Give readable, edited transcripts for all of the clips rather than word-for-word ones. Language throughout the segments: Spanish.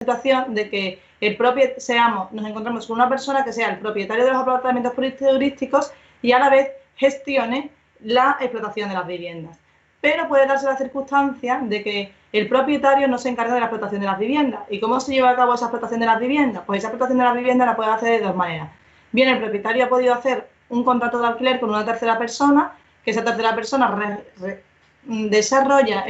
situación de que nos encontramos con una persona que sea el propietario de los apartamentos turísticos y a la vez gestione la explotación de las viviendas. Pero puede darse la circunstancia de que el propietario no se encarga de la explotación de las viviendas. ¿Y cómo se lleva a cabo esa explotación de las viviendas? Pues esa explotación de las viviendas la puede hacer de dos maneras. Bien, el propietario ha podido hacer un contrato de alquiler con una tercera persona, que esa tercera persona desarrolla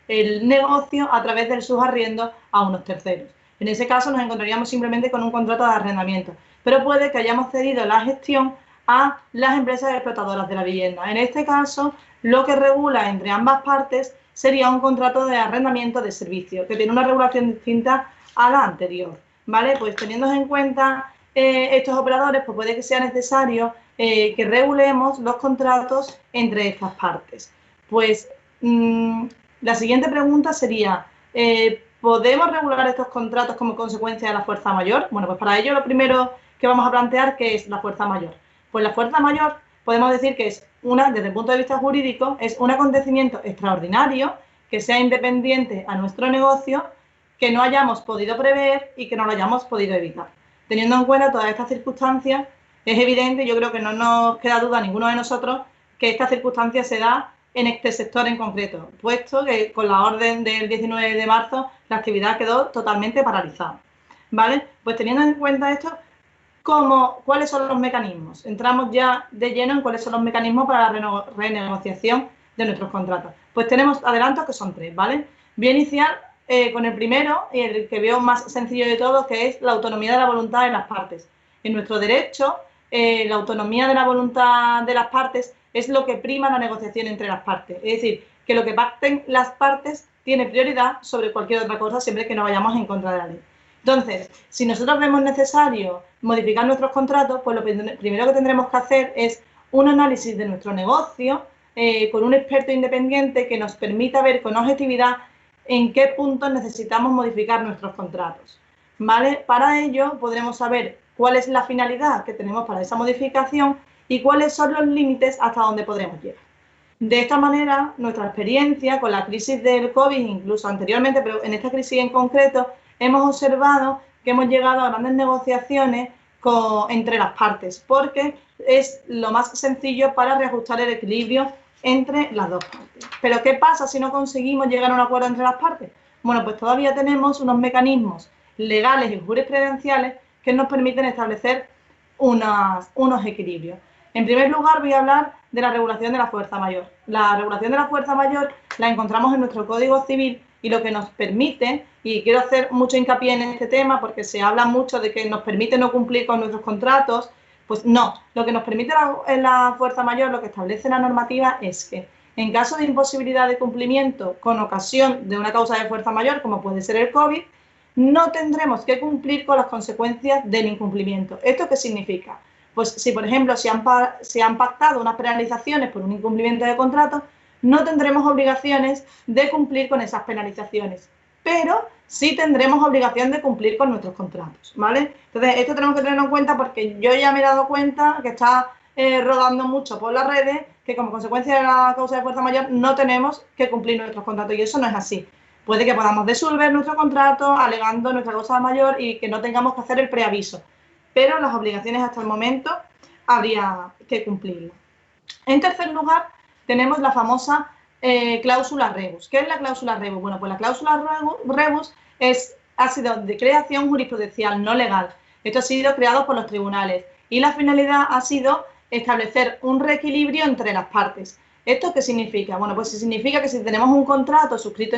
el negocio a través del subarriendo a unos terceros. En ese caso nos encontraríamos simplemente con un contrato de arrendamiento, pero puede que hayamos cedido la gestión a las empresas explotadoras de la vivienda. En este caso, lo que regula entre ambas partes sería un contrato de arrendamiento de servicio, que tiene una regulación distinta a la anterior, ¿vale? Pues teniendo en cuenta estos operadores, pues puede que sea necesario que regulemos los contratos entre estas partes. Pues la siguiente pregunta sería, ¿podemos regular estos contratos como consecuencia de la fuerza mayor? Bueno, pues para ello lo primero que vamos a plantear, ¿qué es la fuerza mayor? Pues la fuerza mayor podemos decir que es desde el punto de vista jurídico, es un acontecimiento extraordinario que sea independiente a nuestro negocio, que no hayamos podido prever y que no lo hayamos podido evitar. Teniendo en cuenta todas estas circunstancias, es evidente, yo creo que no nos queda duda a ninguno de nosotros, que esta circunstancia se da en este sector en concreto, puesto que con la orden del 19 de marzo la actividad quedó totalmente paralizada, ¿vale? Pues teniendo en cuenta esto, ¿cuáles son los mecanismos? Entramos ya de lleno en cuáles son los mecanismos para la renegociación de nuestros contratos. Pues tenemos adelantos que son tres, ¿vale? Voy a iniciar con el primero, y el que veo más sencillo de todos, que es la autonomía de la voluntad de las partes. En nuestro derecho, la autonomía de la voluntad de las partes es lo que prima la negociación entre las partes. Es decir, que lo que pacten las partes tiene prioridad sobre cualquier otra cosa, siempre que no vayamos en contra de la ley. Entonces, si nosotros vemos necesario modificar nuestros contratos, pues lo primero que tendremos que hacer es un análisis de nuestro negocio con un experto independiente que nos permita ver con objetividad en qué puntos necesitamos modificar nuestros contratos, ¿vale? Para ello podremos saber cuál es la finalidad que tenemos para esa modificación y cuáles son los límites hasta donde podremos llegar. De esta manera, nuestra experiencia con la crisis del COVID, incluso anteriormente, pero en esta crisis en concreto, hemos observado que hemos llegado a grandes negociaciones entre las partes, porque es lo más sencillo para reajustar el equilibrio entre las dos partes. Pero ¿qué pasa si no conseguimos llegar a un acuerdo entre las partes? Bueno, pues todavía tenemos unos mecanismos legales y jurisprudenciales que nos permiten establecer unos equilibrios. En primer lugar, voy a hablar de la regulación de la fuerza mayor. La regulación de la fuerza mayor la encontramos en nuestro Código Civil y lo que nos permite, y quiero hacer mucho hincapié en este tema porque se habla mucho de que nos permite no cumplir con nuestros contratos, pues no. Lo que nos permite la fuerza mayor, lo que establece la normativa es que en caso de imposibilidad de cumplimiento con ocasión de una causa de fuerza mayor, como puede ser el COVID, no tendremos que cumplir con las consecuencias del incumplimiento. ¿Esto qué significa? Pues si, por ejemplo, se han pactado unas penalizaciones por un incumplimiento de contrato, no tendremos obligaciones de cumplir con esas penalizaciones, pero sí tendremos obligación de cumplir con nuestros contratos, ¿vale? Entonces, esto tenemos que tenerlo en cuenta porque yo ya me he dado cuenta que está rodando mucho por las redes que como consecuencia de la causa de fuerza mayor no tenemos que cumplir nuestros contratos y eso no es así. Puede que podamos disolver nuestro contrato alegando nuestra causa mayor y que no tengamos que hacer el preaviso, pero las obligaciones hasta el momento habría que cumplirlas. En tercer lugar, tenemos la famosa cláusula rebus. ¿Qué es la cláusula rebus? Bueno, pues la cláusula rebus ha sido de creación jurisprudencial, no legal. Esto ha sido creado por los tribunales y la finalidad ha sido establecer un reequilibrio entre las partes. ¿Esto qué significa? Bueno, pues significa que si tenemos un contrato suscrito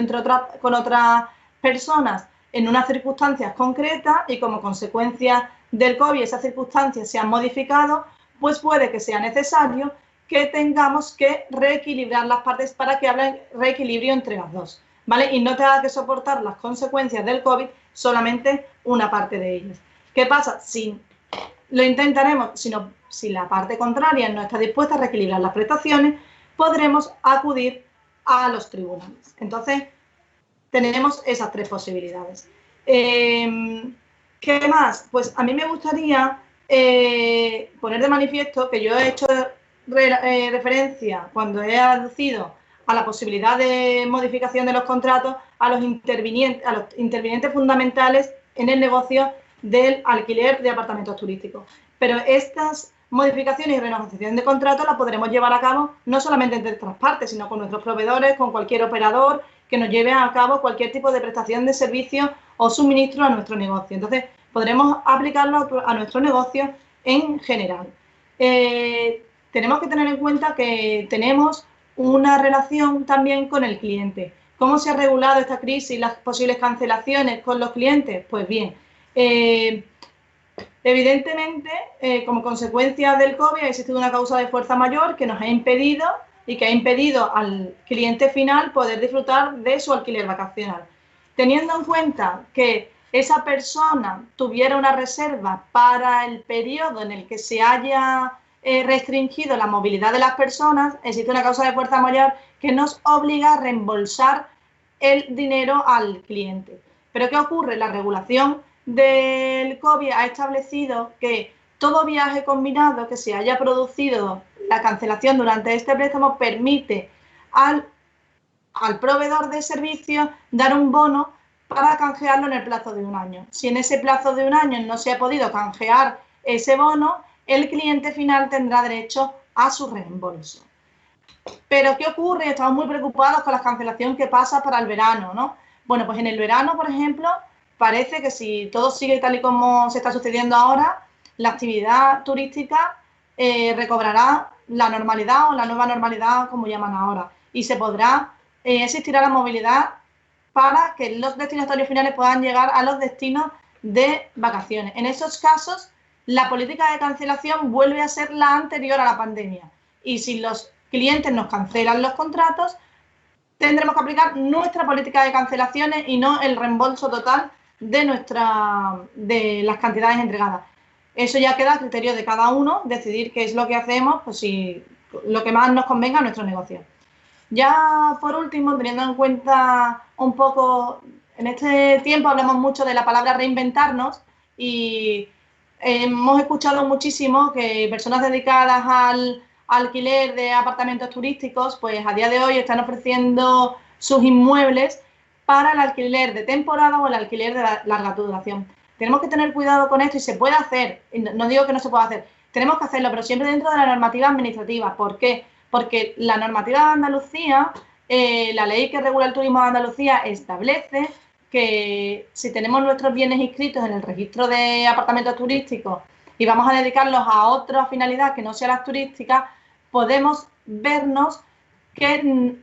con otras personas en unas circunstancias concretas y como consecuencia del COVID esas circunstancias se han modificado, pues puede que sea necesario que tengamos que reequilibrar las partes para que haya reequilibrio entre las dos, ¿vale? Y no tenga que soportar las consecuencias del COVID solamente una parte de ellas. ¿Qué pasa? Si lo intentaremos, si la parte contraria no está dispuesta a reequilibrar las prestaciones, podremos acudir a los tribunales. Entonces, tenemos esas tres posibilidades. ¿Qué más? Pues a mí me gustaría poner de manifiesto que yo he hecho referencia cuando he aducido a la posibilidad de modificación de los contratos a los intervinientes fundamentales en el negocio del alquiler de apartamentos turísticos. Pero estas modificaciones y renegociación de contratos las podremos llevar a cabo no solamente entre nuestras partes, sino con nuestros proveedores, con cualquier operador que nos lleve a cabo cualquier tipo de prestación de servicio o suministro a nuestro negocio. Entonces, podremos aplicarlo a nuestro negocio en general. Tenemos que tener en cuenta que tenemos una relación también con el cliente. ¿Cómo se ha regulado esta crisis y las posibles cancelaciones con los clientes? Pues bien, evidentemente, como consecuencia del COVID ha existido una causa de fuerza mayor que nos ha impedido al cliente final poder disfrutar de su alquiler vacacional. Teniendo en cuenta que esa persona tuviera una reserva para el periodo en el que se haya restringido la movilidad de las personas, existe una causa de fuerza mayor que nos obliga a reembolsar el dinero al cliente. ¿Pero qué ocurre? La regulación del COVID ha establecido que todo viaje combinado que se haya producido la cancelación durante este préstamo permite al proveedor de servicios dar un bono para canjearlo en el plazo de un año. Si en ese plazo de un año no se ha podido canjear ese bono, el cliente final tendrá derecho a su reembolso. Pero ¿qué ocurre? Estamos muy preocupados con la cancelación que pasa para el verano, ¿no? Bueno, pues en el verano, por ejemplo, parece que si todo sigue tal y como se está sucediendo ahora, la actividad turística recobrará la normalidad o la nueva normalidad, como llaman ahora, y se podrá existirá la movilidad para que los destinatarios finales puedan llegar a los destinos de vacaciones. En esos casos, la política de cancelación vuelve a ser la anterior a la pandemia. Y si los clientes nos cancelan los contratos, tendremos que aplicar nuestra política de cancelaciones y no el reembolso total de las cantidades entregadas. Eso ya queda a criterio de cada uno, decidir qué es lo que hacemos, pues si lo que más nos convenga a nuestro negocio. Ya por último, teniendo en cuenta un poco, en este tiempo hablamos mucho de la palabra reinventarnos y hemos escuchado muchísimo que personas dedicadas al alquiler de apartamentos turísticos, pues a día de hoy están ofreciendo sus inmuebles para el alquiler de temporada o el alquiler de larga duración. Tenemos que tener cuidado con esto y se puede hacer, no digo que no se pueda hacer, tenemos que hacerlo, pero siempre dentro de la normativa administrativa. ¿Por qué? Porque la normativa de Andalucía, la ley que regula el turismo de Andalucía establece que si tenemos nuestros bienes inscritos en el registro de apartamentos turísticos y vamos a dedicarlos a otra finalidad que no sea las turísticas, podemos vernos que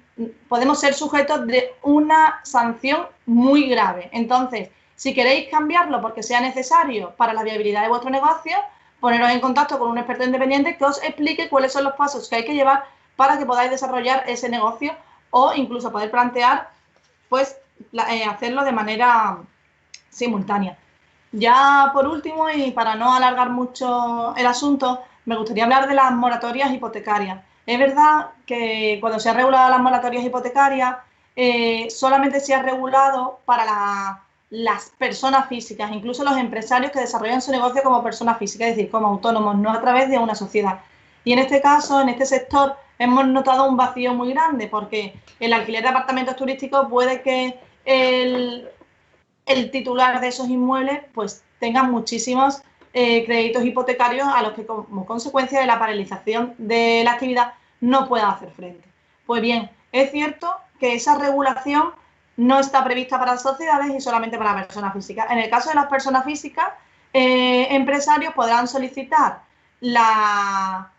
podemos ser sujetos de una sanción muy grave. Entonces, si queréis cambiarlo porque sea necesario para la viabilidad de vuestro negocio, poneros en contacto con un experto independiente que os explique cuáles son los pasos que hay que llevar para que podáis desarrollar ese negocio o incluso poder plantear, pues, hacerlo de manera simultánea. Ya por último, y para no alargar mucho el asunto, me gustaría hablar de las moratorias hipotecarias. Es verdad que cuando se han regulado las moratorias hipotecarias, solamente se ha regulado para las personas físicas, incluso los empresarios que desarrollan su negocio como personas físicas, es decir, como autónomos, no a través de una sociedad. Y en este caso, en este sector, hemos notado un vacío muy grande porque el alquiler de apartamentos turísticos puede que el titular de esos inmuebles pues tenga muchísimos créditos hipotecarios a los que como consecuencia de la paralización de la actividad no pueda hacer frente. Pues bien, es cierto que esa regulación no está prevista para sociedades y solamente para personas físicas. En el caso de las personas físicas, empresarios podrán solicitar la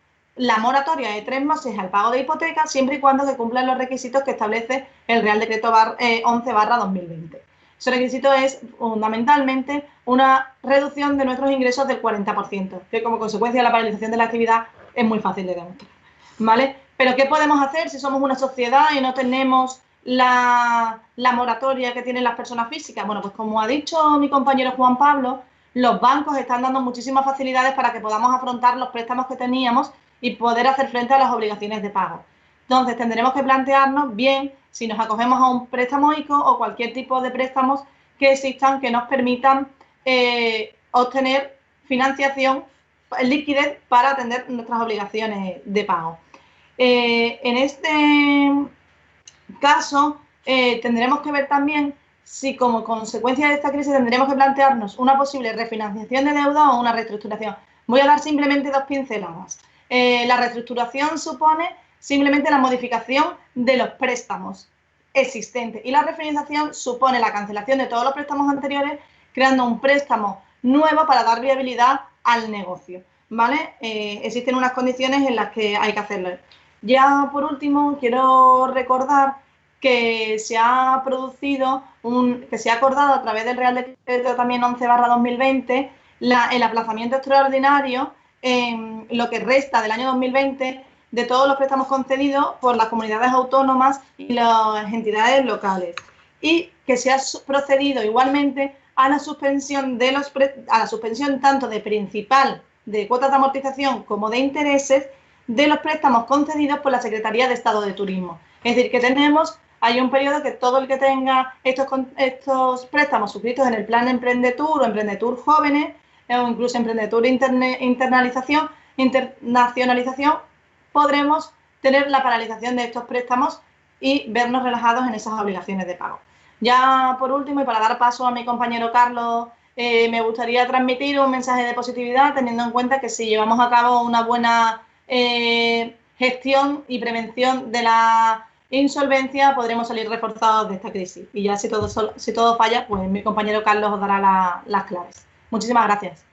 moratoria de 3 meses al pago de hipoteca siempre y cuando se cumplan los requisitos que establece el Real Decreto 11/2020. Ese requisito es fundamentalmente una reducción de nuestros ingresos del 40%, que como consecuencia de la paralización de la actividad es muy fácil de demostrar, ¿vale? Pero ¿qué podemos hacer si somos una sociedad y no tenemos la moratoria que tienen las personas físicas? Bueno, pues como ha dicho mi compañero Juan Pablo, los bancos están dando muchísimas facilidades para que podamos afrontar los préstamos que teníamos y poder hacer frente a las obligaciones de pago. Entonces, tendremos que plantearnos bien si nos acogemos a un préstamo ICO o cualquier tipo de préstamos que existan que nos permitan obtener financiación, liquidez para atender nuestras obligaciones de pago. En este caso, tendremos que ver también si como consecuencia de esta crisis tendremos que plantearnos una posible refinanciación de deuda o una reestructuración. Voy a dar simplemente 2 pinceladas. La reestructuración supone simplemente la modificación de los préstamos existentes y la refinanciación supone la cancelación de todos los préstamos anteriores, creando un préstamo nuevo para dar viabilidad al negocio, ¿vale? Existen unas condiciones en las que hay que hacerlo. Ya por último, quiero recordar que se ha producido, que se ha acordado a través del Real Decreto también 11/2020 el aplazamiento extraordinario en lo que resta del año 2020 de todos los préstamos concedidos por las comunidades autónomas y las entidades locales, y que se ha procedido igualmente a la suspensión tanto de principal, de cuotas de amortización, como de intereses de los préstamos concedidos por la Secretaría de Estado de Turismo. Es decir, que hay un periodo que todo el que tenga estos préstamos suscritos en el plan Emprendetur o Emprendetur Jóvenes, o incluso Emprendetur Internacionalización, podremos tener la paralización de estos préstamos y vernos relajados en esas obligaciones de pago. Ya por último, y para dar paso a mi compañero Carlos, me gustaría transmitir un mensaje de positividad, teniendo en cuenta que si llevamos a cabo una buena gestión y prevención de la insolvencia, podremos salir reforzados de esta crisis. Y ya si todo falla, pues mi compañero Carlos os dará las claves. Muchísimas gracias.